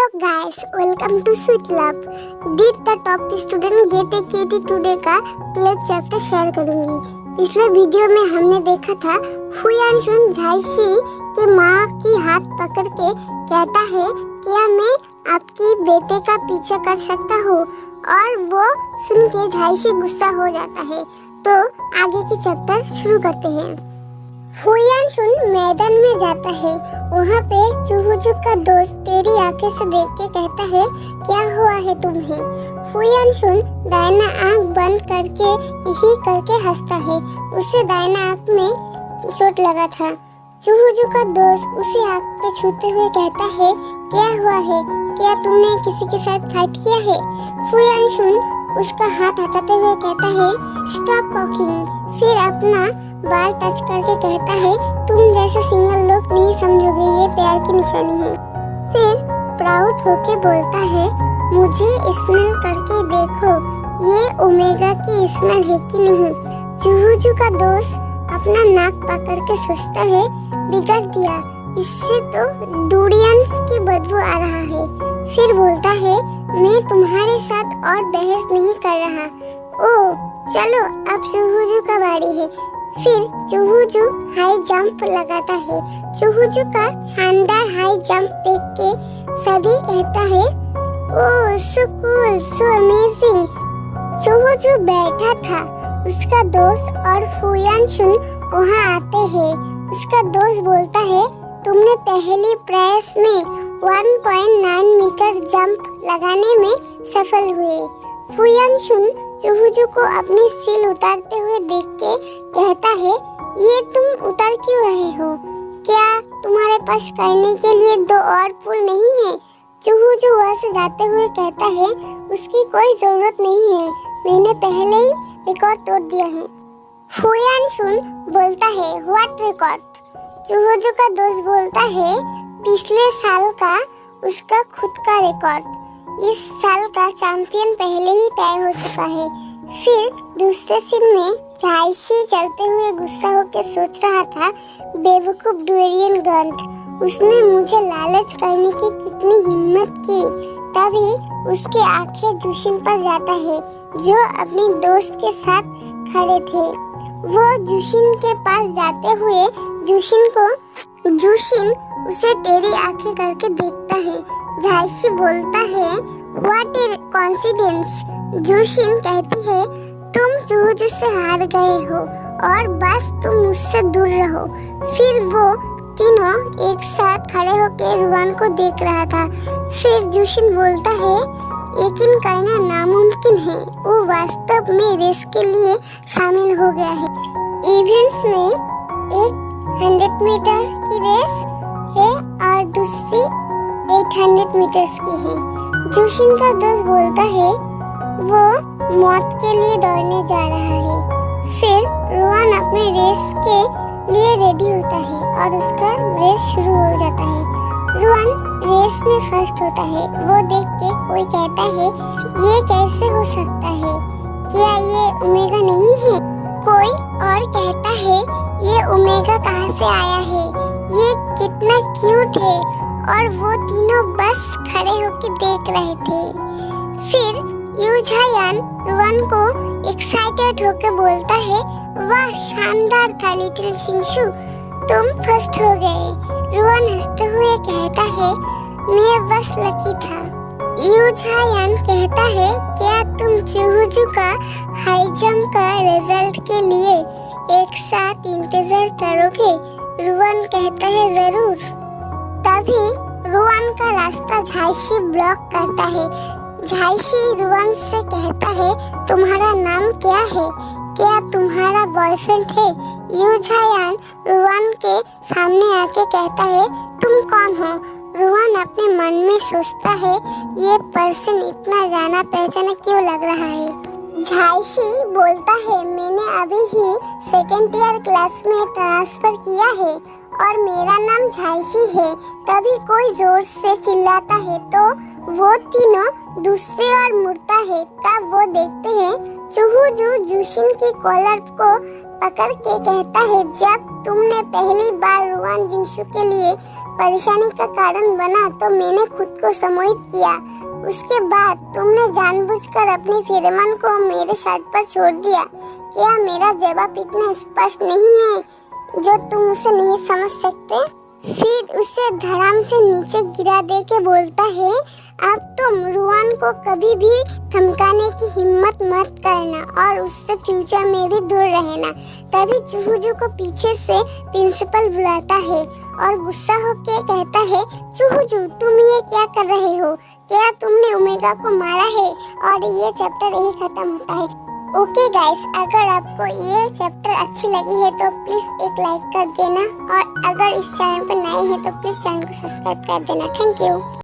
Hello guys, welcome to sweet love. Did the top student get a KT today का 12 chapter share करूंगी। पिछले video में हमने देखा था हुयानशुन झाइशी के माँ की हाथ पकड़ के कहता है, क्या मैं आपकी बेटे का पीछा कर सकता हूँ? और वो सुन के झाइशी गुस्सा हो जाता है। तो आगे की चैप्टर शुरू करते हैं। हुयानशुन मैदान में जाता है। वहाँ पे चूहुचू का दोस्त तेरी आंखें से देख के कहता है, क्या हुआ है तुम्हें? हुयानशुन दाहिना आंख बंद करके यही करके हंसता है। उसे दाहिना आंख में चोट लगा था। चूहुचू का दोस्त उसे आंख पे छूते हुए कहता है, क्या हुआ है? क्या तुमने किसी के साथ फाइट किया है? हुयानशुन उसका हाथ हटाते हुए कहता है, स्टॉप टॉकिंग। फिर अपना बाल टच करके कहता है, तुम जैसे सिंगल लोग नहीं समझोगे, ये प्यार की निशानी है। फिर प्राउड होके बोलता है, मुझे स्मेल करके देखो, ये ओमेगा की स्मेल है कि नहीं? चूहुचू का दोस्त अपना नाक पकड़ के सोचता है, बिगड़ दिया, इससे तो डूडियंस की बदबू आ रहा है। फिर बोलता है, मैं तुम्हारे साथ और बहस नहीं कर रहा। ओह चलो, अब चूहुचू का बारी है। फिर चूहुचू हाई जंप लगाता है। चूहुचू का शानदार हाई जंप देख के सभी कहता है, ओह सो कूल, सो अमेजिंग। चूहुचू बैठा था। उसका दोस्त और हुयानशुन वहाँ आते हैं। उसका दोस्त बोलता है, तुमने पहली प्रयास में 1.9 मीटर जंप लगाने में सफल हुए। हुयानशुन चूहुचू को अपनी सील उतारते हुए देख के कहता है, ये तुम उतार क्यों रहे हो? क्या तुम्हारे पास करने के लिए 2 और पुल नहीं है? चूहुचू वहाँ से जाते हुए कहता है, उसकी कोई जरूरत नहीं है, मैंने पहले ही रिकॉर्ड तोड़ दिया है। हुयानशुन बोलता है, व्हाट रिकॉर्ड? चूहुचू का दोस्त बोलता है, पिछले साल का उसका खुद का रिकॉर्ड। इस साल का चैंपियन पहले ही तय हो चुका है। फिर दूसरे सीन में झाइशी चलते हुए गुस्सा होकर सोच रहा था, बेवकूफ डुएरियन गंध, उसने मुझे लालच करने की कितनी हिम्मत की। तभी उसके आंखें जुशिन पर जाता है, जो अपने दोस्त के साथ खड़े थे। वो जुशिन के पास जाते हुए जुशिन उसे टेढ़ी आंखें करके देखता है। झाइशी बोलता है, व्हाट ए कोइंसिडेंस। जुशिन कहती है, तुम चूहुचू से हार गए हो और बस तुम मुझसे दूर रहो। फिर वो तीनों एक साथ खड़े होकर रुआन को देख रहा था। फिर जुशिन बोलता है, यकीन करना नामुमकिन है, वो वास्तव में रेस के लिए शामिल हो गया है। इवेंट्स में एक 100 मीटर की रेस है और दूसरी 800 मीटर्स की है। जुशिन का दोस्त बोलता है, वो मौत के लिए दौड़ने जा रहा है। फिर रुआन अपने रेस के लिए रेडी होता है और उसका रेस शुरू हो जाता है। रुआन रेस में फर्स्ट होता है। वो देख के कोई कहता है, ये कैसे हो सकता है? क्या ये ओमेगा नहीं है? कोई और कहता है, ये ओमेगा कहाँ से आया है? ये कितना क्यूट है। और वो तीनों बस खड़े होकर देख रहे थे। फिर यूझायान रुआन को एक्साइटेड होकर बोलता है, वाह शानदार था लिटिल शिंशु, तुम फर्स्ट हो गए। रुआन हंसते हुए कहता है, मैं बस लकी था। यूझायान कहता है, क्या तुम चूहुचू का हाई जंप का रिजल्ट के लिए एक साथ इंतजार करोगे? रुआन कहता है, जरूर। तभी रुआन का रास्ता झाइशी ब्लॉक करता है। झाइशी रुआन से कहता है, तुम्हारा नाम क्या है? क्या तुम्हारा बॉयफ्रेंड है? यूझायान रुआन के सामने आके कहता है, तुम कौन हो? रुआन अपने मन में सोचता है, ये पर्सन इतना जाना पहचाना क्यों लग रहा है? झाइशी बोलता है, मैंने अभी ही सेकेंड ईयर क्लास में ट्रांसफर किया है और मेरा नाम झाइशी है। तभी कोई जोर से चिल्लाता है तो वो तीनों दूसरी ओर मुड़ता है। तब वो देखते हैं चूहूजू जूशिन की कॉलर को पकड़ के कहता है, जब तुमने पहली बार रुआन जिंगशू के लिए परेशानी का कारण बना तो मैंने खुद को सम्मोहित किया। उसके बाद तुमने जानबूझकर अपनी फेरोमोन को मेरे शर्ट पर छोड़ दिया। क्या मेरा जवाब इतना स्पष्ट नहीं है जो तुम उसे नहीं समझ सकते? फिर उसे धड़ाम से नीचे गिरा दे के बोलता है, अब तुम रुआन को कभी भी धमकाने की हिम्मत मत करना और उससे फ्यूचर में भी दूर रहना। तभी चूहूजू को पीछे से प्रिंसिपल बुलाता है और गुस्सा होके कहता है, चूहूजू तुम ये क्या कर रहे हो? क्या तुमने ओमेगा को मारा है? और ये चैप्टर यही खत्म होता है। ओके गाइस, अगर आपको ये चैप्टर अच्छी लगी है तो प्लीज एक लाइक कर देना और अगर इस चैनल पर नए हैं तो प्लीज चैनल को सब्सक्राइब कर देना। Thank you.